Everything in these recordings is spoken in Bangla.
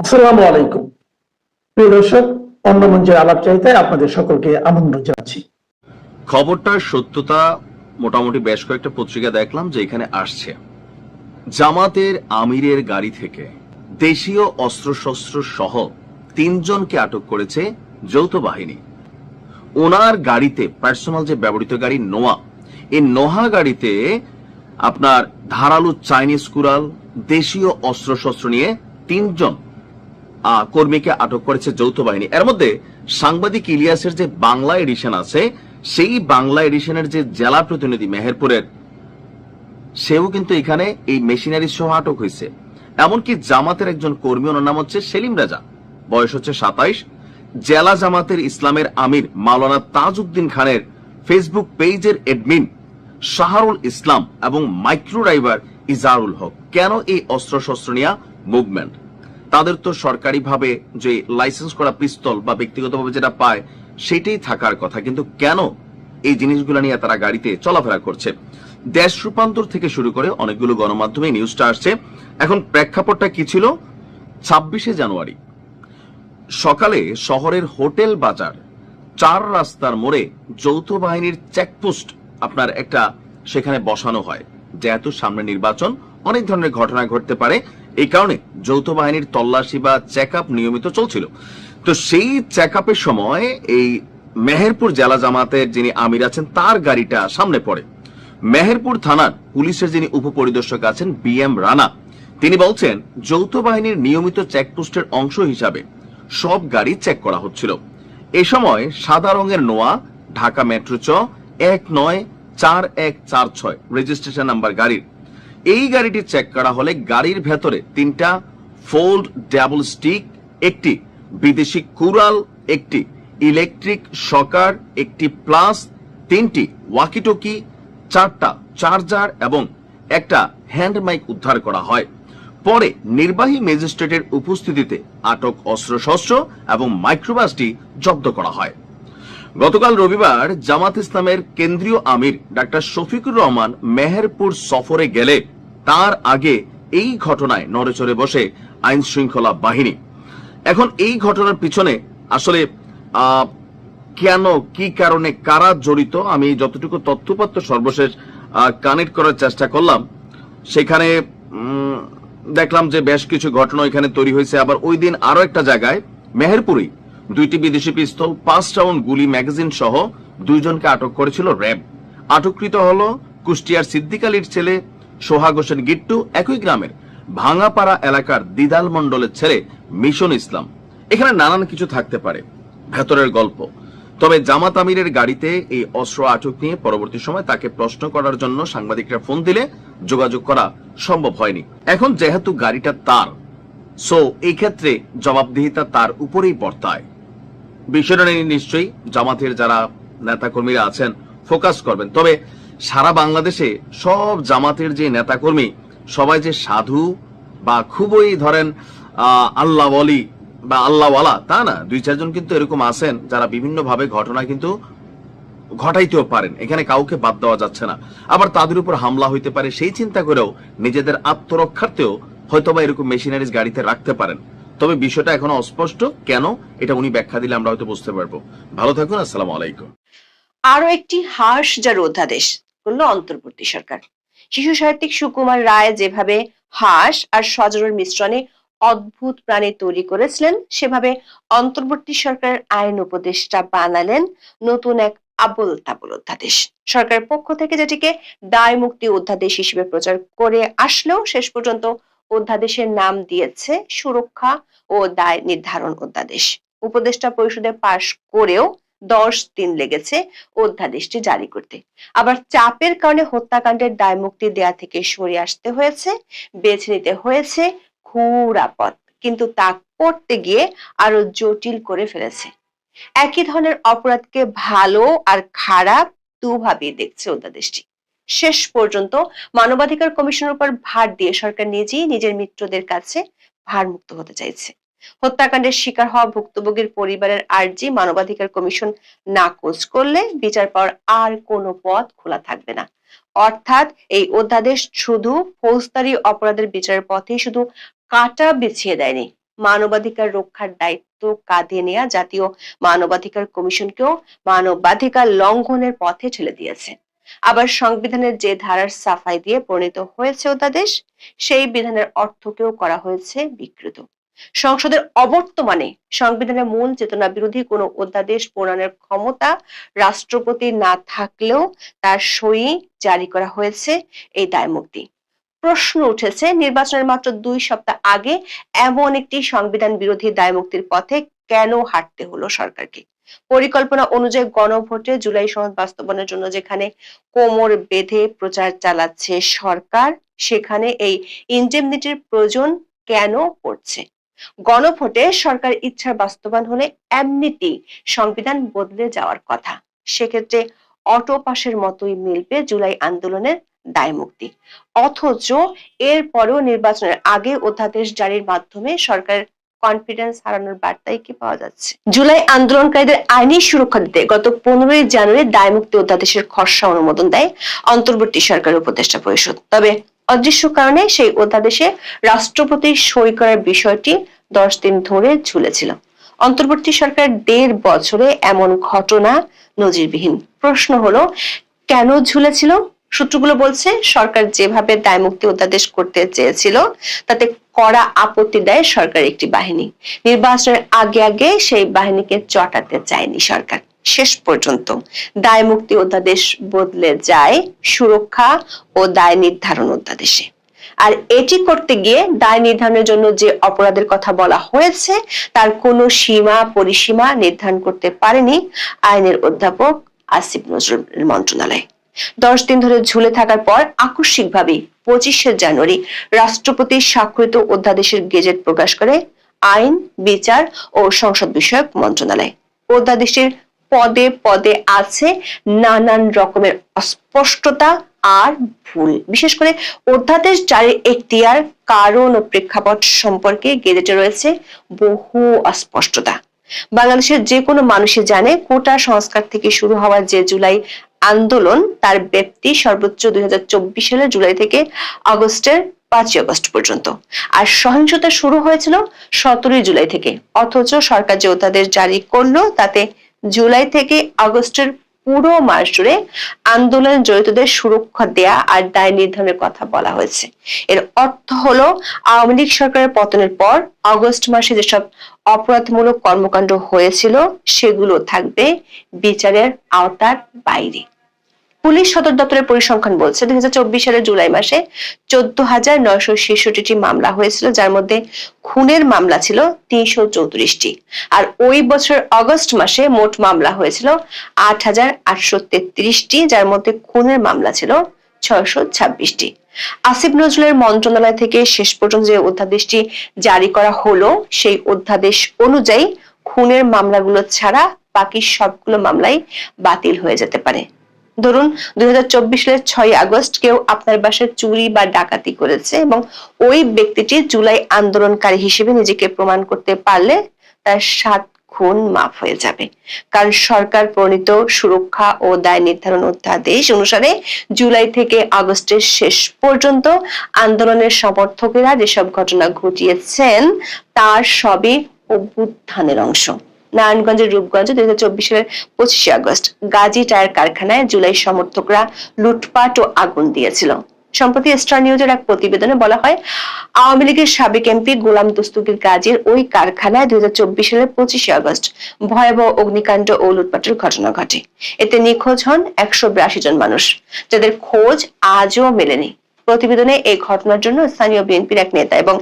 আসসালামু আলাইকুম। প্রিয় দর্শক, অন্য মঞ্চের আলাপচারিতায় আপনাদের সকলকে আমন্ত্রণ জানাচ্ছি। খবরটার সত্যতা মোটামুটি বেশ কয়েকটা পত্রিকা দেখলাম যে এখানে আসছে জামাতের আমিরের গাড়ি থেকে দেশীয় অস্ত্রশস্ত্র সহ 3 জনকে আটক করেছে যৌথ বাহিনী। ওনার গাড়িতে পার্সোনাল যে ব্যবহৃত গাড়ি নোয়া, এই নোহা গাড়িতে আপনার ধারালো চাইনিজ কুড়াল, দেশীয় অস্ত্রশস্ত্র নিয়ে 3 জন কর্মীকে আটক করেছে যৌথ বাহিনী। এর মধ্যে সাংবাদিক ইলিয়াসের যে বাংলা এডিশন আছে, সেই বাংলা এডিশনের যে জেলা প্রতিনিধি মেহেরপুরের, সেও কিন্তু এখানে এই মেশিনারি সহ আটক হয়েছে। এমনকি জামাতের একজন কর্মী, ওনার নাম হচ্ছে সেলিম রাজা, বয়স হচ্ছে 27, জেলা জামাতের ইসলামের আমির মাওলানা তাজউদ্দিন খানের ফেসবুক পেজের এডমিন শাহরুল ইসলাম এবং মাইক্রো ড্রাইভার ইজারুল হক। কেন এই অস্ত্রশস্ত্র নিয়ে মুভমেন্ট? তাদের তো সরকারিভাবে যে লাইসেন্স করা পিস্তল বা ব্যক্তিগতভাবে যেটা পায় সেটাই থাকার কথা, কিন্তু কেন এই জিনিসগুলো নিয়ে তারা গাড়িতে চলাফেরা করছে? দেশ রূপান্তর থেকে শুরু করে অনেকগুলো গণমাধ্যমে নিউজটা আসছে। এখন প্রেক্ষাপটটা কি ছিল? 26শে জানুয়ারি সকালে শহরের হোটেল বাজার 4 রাস্তার মোড়ে যৌথ বাহিনীর চেকপোস্ট আপনার একটা সেখানে বসানো হয়। যেহেতু সামনে নির্বাচন, অনেক ধরনের ঘটনা ঘটতে পারে, এই কারণে যৌথ বাহিনীর তল্লাশি বা চেক আপ নিয়মিত চলছিল। তো সেই চেক আপের সময় এই মেহেরপুর জেলা জামাতের যিনি আমির আছেন তার গাড়িটা সামনে পড়ে। মেহেরপুর থানার পুলিশের যিনি উপপরিদর্শক আছেন BM রানা, তিনি বলছেন যৌথ বাহিনীর নিয়মিত চেকপোস্টের অংশ হিসাবে সব গাড়ি চেক করা হচ্ছিল। এ সময় সাদা রঙের নোয়া ঢাকা মেট্রো চ 194146 রেজিস্ট্রেশন নাম্বার গাড়ির এই গাড়িটি চেক করা হলে গাড়ির ভেতরে 3টা ফোল্ড ডাবল স্টিক, একটি বিদেশি কুড়াল, একটি ইলেকট্রিক শকার, একটি প্লাস, 3টি ওয়াকিটকি, 4টা চার্জার এবং একটা হ্যান্ড মাইক উদ্ধার করা হয়। পরে নির্বাহী ম্যাজিস্ট্রেটের উপস্থিতিতে আটক অস্ত্রশস্ত্র এবং মাইক্রোবাসটি জব্দ করা হয়। গতকাল রবিবার জামাত ইসলামের কেন্দ্রীয় আমির ডাক্তার শফিকুর রহমান মেহেরপুর সফরে গেলে তার আগে এই ঘটনায় নড়েচড়ে বসে আইন শৃঙ্খলা বাহিনী। এখন এই ঘটনার পিছনে আসলে কেন, কি কারণে, কারা জড়িত, আমি যতটুকু তথ্যপত্র সর্বশেষ কানেক্ট করার চেষ্টা করলাম, সেখানে দেখলাম যে বেশ কিছু ঘটনা এখানে তৈরি হয়েছে। আবার ওই দিন আরো একটা জায়গায় মেহেরপুরে 2টি বিদেশি পিস্তল, 5 রাউন্ড গুলি, ম্যাগাজিন সহ 2 জনকে আটক করেছিল র্যাব। আটককৃত হলো কুষ্টিয়ার সিদ্দিক আলীর ছেলে সোহাগ হোসেন গিট্টু, একই গ্রামের ভাঙাপাড়া এলাকার দিদাল মন্ডলের ছেলে মিশন ইসলাম। এখানে নানান কিছু থাকতে পারে, ভেতরের গল্প। তবে জামাত আমিরের গাড়িতে এই অস্ত্র আটক নিয়ে পরবর্তী সময় তাকে প্রশ্ন করার জন্য সাংবাদিকরা ফোন দিলে যোগাযোগ করা সম্ভব হয়নি। এখন যেহেতু গাড়িটা তার, সো এই ক্ষেত্রে জবাবদিহিতা তার উপরেই বর্তায়। বিষয়টা নিয়ে নিশ্চয়ই জামাতের যারা নেতাকর্মীরা আছেন ফোকাস করবেন। তবে সারা বাংলাদেশে সব জামাতের যে নেতাকর্মী সবাই যে সাধু বা খুবই ধরেন আল্লাহ বলি বা আল্লাহওয়ালা তা না, 2-4 জন কিন্তু এরকম আছেন যারা বিভিন্ন ভাবে ঘটনা কিন্তু ঘটাইতেও পারেন। এখানে কাউকে বাদ দেওয়া যাচ্ছে না। আবার তাদের উপর হামলা হইতে পারে, সেই চিন্তা করেও নিজেদের আত্মরক্ষার্থেও হয়তোবা এরকম মেশিনারিজ গাড়িতে রাখতে পারেন। তবে বিষয়টা এখনো অস্পষ্ট, কেন এটা উনি ব্যাখ্যা দিলে আমরা হয়তো বুঝতে পারবো। ভালো থাকুন, আসসালামু আলাইকুম। আরো একটি হাসজার অধ্যাদেশ করলো অন্তর্বর্তী সরকার। শিশু সাহিত্যিক সুকুমার রায় যেভাবে হাঁস আর সজরের মিশ্রণে অদ্ভুত প্রাণী তৈরি করেছিলেন, সেভাবে অন্তর্বর্তী সরকারের আইন উপদেষ্টা বানালেন নতুন এক আবোল তাবোল অধ্যাদেশ। সরকারের পক্ষ থেকে যেটিকে দায় মুক্তি অধ্যাদেশ হিসেবে প্রচার করে আসলেও শেষ পর্যন্ত অধ্যাদেশের নাম দিয়েছে সুরক্ষা ও দায় নির্ধারণ অধ্যাদেশ। উপদেষ্টা পরিষদে পাশ করেও 10 দিন লেগেছে অধ্যাদেশটি জারি করতে। আবার চাপের কারণে হত্যাকাণ্ডের দায় মুক্তি দেয়া থেকে সরে আসতে হয়েছে, বেছে নিতে হয়েছে ঘোরা পথ, কিন্তু তা করতে গিয়ে আরো জটিল করে ফেলেছে। একই ধরনের অপরাধকে ভালো আর খারাপ দুভাবেই দেখছে অধ্যাদেশটি। শেষ পর্যন্ত মানবাধিকার কমিশনের উপর ভার দিয়ে সরকার নিজেই নিজের মিত্রদের কাছে ভারমুক্ত হতে চাইছে। হত্যাকাণ্ডের শিকার হওয়া ভুক্তভোগীর পরিবারের আর্জি মানবাধিকার কমিশন নাকচ করলে বিচার পাওয়ার আর কোনো পথ খোলা থাকবে না। অর্থাৎ এই অধ্যাদেশ শুধু ফৌজদারি অপরাধের বিচারের পথে শুধু কাঁটা বিছিয়ে দেয়নি, মানবাধিকার রক্ষার দায়িত্ব কাঁধে নেয়া জাতীয় মানবাধিকার কমিশনকেও মানবাধিকার লঙ্ঘনের পথে ঠেলে দিয়েছে। আবার সংবিধানের যে ধারার সাফাই দিয়ে প্রণীত হয়েছে অধ্যাদেশ, সেই বিধানের অর্থকেও করা হয়েছে বিকৃত। সংসদের অবর্তমানে সংবিধানের মূল চেতনা বিরোধী কোনো অধ্যাদেশ প্রণয়নের ক্ষমতা রাষ্ট্রপতির না থাকলেও তার সই জারি করা হয়েছে এই দায়মুক্তি। প্রশ্ন উঠেছে, নির্বাচনের মাত্র 2 সপ্তাহ আগে এমন একটি সংবিধান বিরোধী দায়মুক্তির পথে কেন হাঁটতে হলো সরকারকে? পরিকল্পনা অনুযায়ী গণভোটে জুলাই সনদ বাস্তবায়নের জন্য যেখানে কোমর বেঁধে প্রচার চালাচ্ছে সরকার, সেখানে এই ইনডেমনিটির প্রয়োজন কেন পড়ছে? গণভোটে সরকার ইচ্ছার বাস্তবায়ন হলে এমনিতেই সংবিধান বদলে যাওয়ার কথা। সেক্ষেত্রে অটো পাসের মতোই মিলবে জুলাই আন্দোলনের দায়মুক্তি। অথচ এরপরেও নির্বাচনের আগে অধ্যাদেশ জারির মাধ্যমে সরকারের কনফিডেন্স হারানোর বার্তাই কি পাওয়া যাচ্ছে? জুলাই আন্দোলনকারীদের আইনি সুরক্ষা দিতে গত 15 জানুয়ারি দায়মুক্তি অধ্যাদেশের খসড়া অনুমোদন দেয় অন্তর্বর্তী সরকার উপদেষ্টা পরিষদ। তবে অদৃশ্য কারণে সেই অধ্যাদেশে রাষ্ট্রপতির সই করার বিষয়টি 10 দিন ধরে ঝুলেছিল। অন্তর্বর্তী সরকার 1.5 বছরে এমন ঘটনা নজিরবিহীন। প্রশ্ন হলো, কেন ঝুলেছিল? সূত্রগুলো বলছে, সরকার যেভাবে দায়মুক্তি অধ্যাদেশ করতে চেয়েছিল তাতে কড়া আপত্তি দেয় সরকার একটি বাহিনী। নির্বাচনের আগে সেই বাহিনীকে চটাতে চায়নি সরকার। শেষ পর্যন্ত দায়মুক্তি অধ্যাদেশ বদলে যায় সুরক্ষা ও দায় নির্ধারণ অধ্যাদেশে। আর এটি করতে গিয়ে দায় নির্ধারণের জন্য যে অপরাধের কথা বলা হয়েছে তার কোনো সীমা পরিসীমা নির্ধারণ করতে পারেনি আইনের অধ্যাপক আসিফ নজরুলের মন্ত্রণালয়। 10 দিন ধরে ঝুলে থাকার পর আকস্মিকভাবে 25 জানুয়ারি রাষ্ট্রপতি স্বাক্ষরিত অধ্যাদেশের গেজেট প্রকাশ করে আইন, বিচার ও সংসদ বিষয়ক মন্ত্রণালয়। অধ্যাদেশের পদে পদে আছে নানান রকমের অস্পষ্টতা আর ভুল। বিশেষ করে অধ্যাদেশ জারির এখতিয়ার, কারণ ও প্রেক্ষাপট সম্পর্কে গেজেটে রয়েছে বহু অস্পষ্টতা। বাংলাদেশের যে কোনো মানুষই জানে, কোটা সংস্কার থেকে শুরু হওয়া যে জুলাই আন্দোলন তার ব্যাপ্তি সর্বোচ্চ 2024 সালের জুলাই থেকে আগস্টের 5 আগস্ট পর্যন্ত। আর সহিংসতা শুরু হয়েছিল 17 জুলাই থেকে। অথচ সরকার যে অধ্যাদেশ জারি করলো তাতে জুলাই থেকে আগস্টের পুরো মাস জুড়ে আন্দোলনে জড়িতদের সুরক্ষা দেয়া আর দায় নির্ধারণের কথা বলা হয়েছে। এর অর্থ হলো, আওয়ামী লীগ সরকারের পতনের পর আগস্ট মাসে যেসব অপরাধমূলক কর্মকাণ্ড হয়েছিল সেগুলো থাকবে বিচারের আওতার বাইরে। পুলিশ সদর দপ্তরের পরিসংখ্যান বলছে 2024 সালের জুলাই মাসে 14,966টি মামলা হয়েছিল, যার মধ্যে খুনের মামলা ছিল 334টি। আর ওই বছর আগস্ট মাসে মোট মামলা হয়েছিল 8,833টি, যার মধ্যে খুনের মামলা ছিল 626টি। আসিফ নজরুলের মন্ত্রণালয় থেকে শেষ পর্যন্ত যে অধ্যাদেশটি জারি করা হলো, সেই অধ্যাদেশ অনুযায়ী খুনের মামলাগুলো ছাড়া বাকি সবগুলো মামলাই বাতিল হয়ে যেতে পারে। ধরুন 2024 সালের 6 আগস্ট কেউ আপনার বাসায় চুরি বা ডাকাতি করেছে এবং ওই ব্যক্তিটি জুলাই আন্দোলনকারী হিসেবে নিজেকে প্রমাণ করতে পারলে তার 7 খুন মাফ হয়ে যাবে। কারণ সরকার প্রণীত সুরক্ষা ও দায় নির্ধারণ অধ্যাদেশ অনুসারে জুলাই থেকে আগস্টের শেষ পর্যন্ত আন্দোলনের সমর্থকেরা যেসব ঘটনা ঘটিয়েছেন তার সবই অভ্যুত্থানের অংশ। নারায়ণগঞ্জের রূপগঞ্জে 2024 সালের 25 আগস্ট গাজী টায়ার কারখানায় জুলাই সমর্থকরা লুটপাট ও আগুন দিয়েছিল। সম্প্রতি স্টার নিউজের এক প্রতিবেদনে বলা হয়, আওয়ামী লীগের সাবেক এমপি গোলাম দস্তগীর গাজীর ওই কারখানায় 2024 সালের 25 আগস্ট ভয়াবহ অগ্নিকাণ্ড ও লুটপাটের ঘটনা ঘটে। এতে নিখোঁজ হন 182 জন মানুষ, যাদের খোঁজ আজও মেলেনি। প্রতিবেদনে এই ঘটনার জন্য স্থানীয় বিএনপির এক নেতা এবং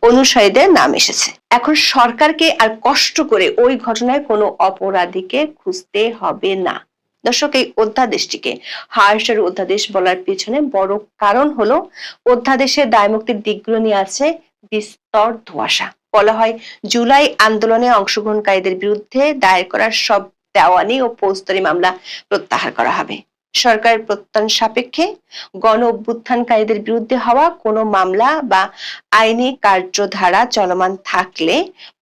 অনুসারীদের নাম এসেছে। এখন সরকারকে আর কষ্ট করে ওই ঘটনায় কোনো অপরাধীকে খুঁজতে হবে না। দর্শক, এই অধ্যাদেশটিকে হার্শের অধ্যাদেশ বলার পিছনে বড় কারণ হলো অধ্যাদেশের দায়মুক্তির দিকগুলো নিয়ে আছে বিস্তর ধোঁয়াশা। বলা হয়, জুলাই আন্দোলনে অংশগ্রহণকারীদের বিরুদ্ধে দায়ের করা সব দেওয়ানি ও ফৌজদারি মামলা প্রত্যাহার করা হবে। সরকারের প্রত্যয়ন সাপেক্ষে গণ অভ্যুত্থানকারীদের বিরুদ্ধে হওয়া কোনো মামলা বা আইনি কার্যধারা চলমান থাকলে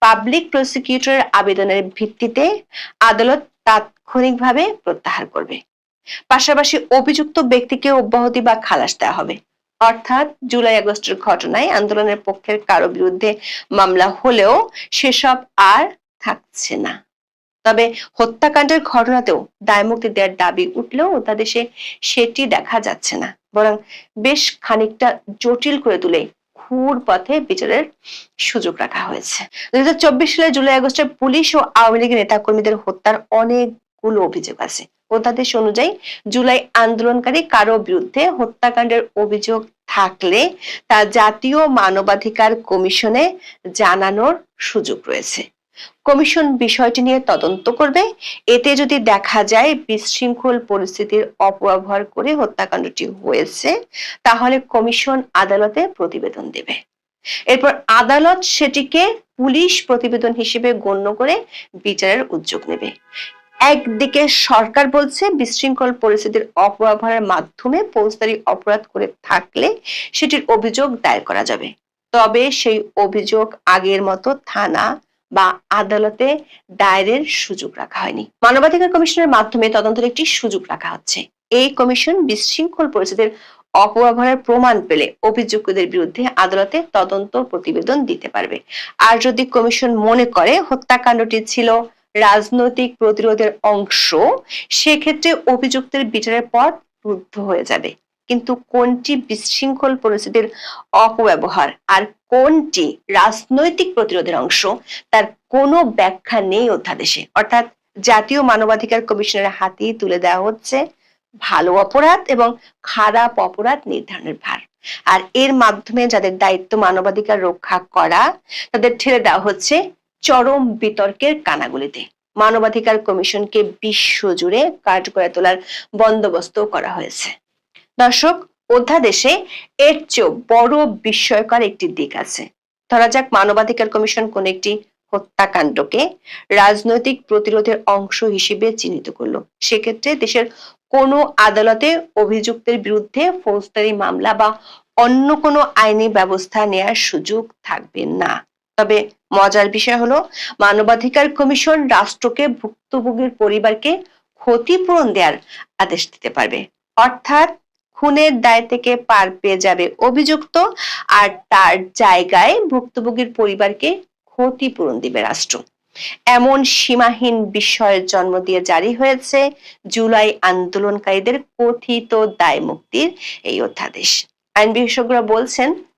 পাবলিক প্রসিকিউটরের আবেদনের ভিত্তিতে আদালত তাৎক্ষণিকভাবে প্রত্যাহার করবে। পাশাপাশি অভিযুক্ত ব্যক্তিকে অব্যাহতি বা খালাস দেওয়া হবে। অর্থাৎ জুলাই আগস্টের ঘটনায় আন্দোলনের পক্ষের কারো বিরুদ্ধে মামলা হলেও সেসব আর থাকছে না। তবে হত্যাকাণ্ডের ঘটনাতেও দায়মুক্তি দেওয়ার দাবি উঠলেও অধ্যাদেশে সেটি দেখা যাচ্ছে না, বরং বেশ খানিকটা জটিল করে তুলে ঘুর পথে বিচারের সুযোগ রাখা হয়েছে। 2024 সালে জুলাই আগস্টে পুলিশ ও আওয়ামী লীগের নেতাকর্মীদের হত্যার অনেকগুলো অভিযোগ আছে। অধ্যাদেশ অনুযায়ী জুলাই আন্দোলনকারী কারো বিরুদ্ধে হত্যাকাণ্ডের অভিযোগ থাকলে তা জাতীয় মানবাধিকার কমিশনে জানানোর সুযোগ রয়েছে। কমিশন বিষয়টি নিয়ে তদন্ত করবে। এতে যদি দেখা যায় বিশৃঙ্খল পরিস্থিতির অপব্যবহার করে হত্যাকাণ্ডটি হয়েছে, তাহলে কমিশন আদালতে প্রতিবেদন দেবে। এরপর আদালত সেটিকে পুলিশ প্রতিবেদন হিসেবে গণ্য করে বিচারের উদ্যোগ নেবে। একদিকে সরকার বলছে বিশৃঙ্খল পরিস্থিতির অপব্যবহারের মাধ্যমে ফৌজদারি অপরাধ করে থাকলে সেটির অভিযোগ দায়ের করা যাবে, তবে সেই অভিযোগ আগের মতো থানা বা আদালতে দায়েরের সুযোগ রাখা হয়নি। মানবাধিকার কমিশনের মাধ্যমে তদন্তের একটি সুযোগ রাখা হচ্ছে। এই কমিশন বিশৃঙ্খল পরিস্থিতির অপব্যবহারের প্রমাণ পেলে অভিযুক্তদের বিরুদ্ধে আদালতে তদন্ত প্রতিবেদন দিতে পারবে। আর যদি কমিশন মনে করে হত্যাকাণ্ডটি ছিল রাজনৈতিক প্রতিরোধের অংশ, সেক্ষেত্রে অভিযুক্তের বিচারের পথ রুদ্ধ হয়ে যাবে। কিন্তু কোনটি বিশৃঙ্খল পরিস্থিতির অপব্যবহার আর কোনটি রাজনৈতিক প্রতিরোধের অংশ, তার কোনো ব্যাখ্যা নেই অধ্যাদেশে। অর্থাৎ জাতীয় মানবাধিকার কমিশনের হাতেই তুলে দেওয়া হচ্ছে ভালো অপরাধ এবং খারাপ অপরাধ নির্ধারণের ভার। আর এর মাধ্যমে যাদের দায়িত্ব মানবাধিকার রক্ষা করা, তাদের ঠেলে দেওয়া হচ্ছে চরম বিতর্কের কানাগুলিতে। মানবাধিকার কমিশনকে বিশ্বজুড়ে কার্যকর তোলার বন্দোবস্ত করা হয়েছে। দর্শক, অধ্যাদেশে এর চেয়েও বড় বিস্ময়কর একটি দিক আছে। ধরা যাক মানবাধিকার কমিশন কোন একটি হত্যাকাণ্ডকে রাজনৈতিক প্রতিরোধের অংশ হিসেবে চিহ্নিত করলো। সেক্ষেত্রে দেশের কোনো আদালতে অভিযুক্তের বিরুদ্ধে ফৌজদারি মামলা বা অন্য কোনো আইনি ব্যবস্থা নেয়ার সুযোগ থাকবে না। তবে মজার বিষয় হলো, মানবাধিকার কমিশন রাষ্ট্রকে ভুক্তভোগীর পরিবারকে ক্ষতিপূরণ দেওয়ার আদেশ দিতে পারবে। অর্থাৎ খুনের দায় থেকে পার পেয়ে যাবে অভিযুক্ত, আর তার জায়গায় ভুক্তভোগীর পরিবারকে ক্ষতিপূরণ দিবে রাষ্ট্র। এমন সীমাহীন বিস্ময়ের জন্ম দিয়ে জারি হয়েছে জুলাই আন্দোলনকারীদের কথিত দায় মুক্তির এই অধ্যাদেশ। আইন বিশেষজ্ঞরা বলছেন,